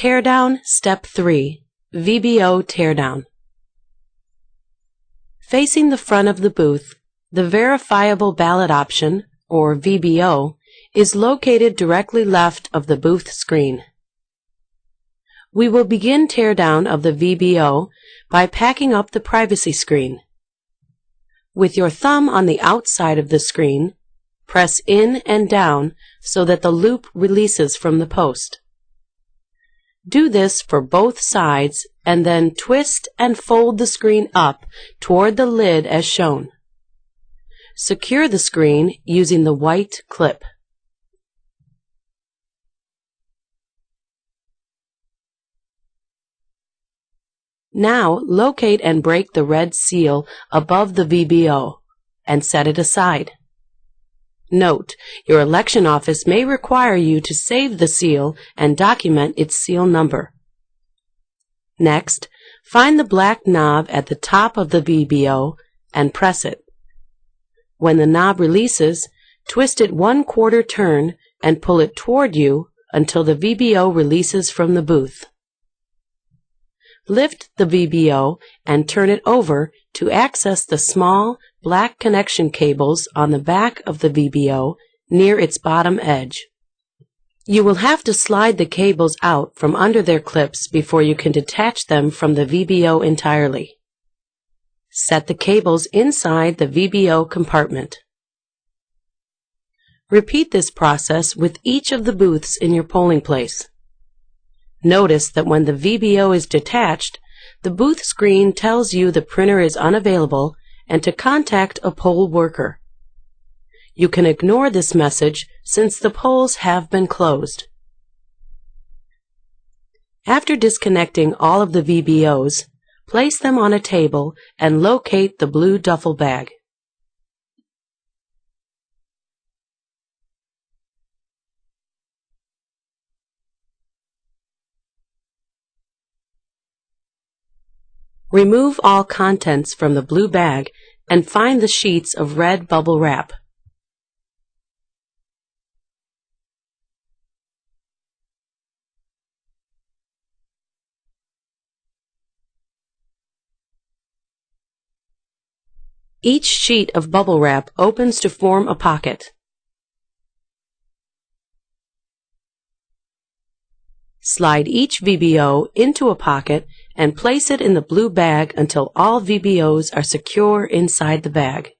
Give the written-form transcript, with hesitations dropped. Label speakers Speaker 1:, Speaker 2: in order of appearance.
Speaker 1: Teardown Step 3, VBO Teardown. Facing the front of the booth, the Verifiable Ballot option, or VBO, is located directly left of the booth screen. We will begin teardown of the VBO by packing up the privacy screen. With your thumb on the outside of the screen, press in and down so that the loop releases from the post. Do this for both sides and then twist and fold the screen up toward the lid as shown. Secure the screen using the white clip. Now locate and break the red seal above the VBO and set it aside. Note, your election office may require you to save the seal and document its seal number. Next, find the black knob at the top of the VBO and press it. When the knob releases, twist it 1/4 turn and pull it toward you until the VBO releases from the booth. Lift the VBO and turn it over to access the small black connection cables on the back of the VBO near its bottom edge. You will have to slide the cables out from under their clips before you can detach them from the VBO entirely. Set the cables inside the VBO compartment. Repeat this process with each of the booths in your polling place. Notice that when the VBO is detached, the booth screen tells you the printer is unavailable and to contact a poll worker. You can ignore this message since the polls have been closed. After disconnecting all of the VBOs, place them on a table and locate the blue duffel bag. Remove all contents from the blue bag and find the sheets of red bubble wrap. Each sheet of bubble wrap opens to form a pocket. Slide each VBO into a pocket and place it in the blue bag until all VBOs are secure inside the bag.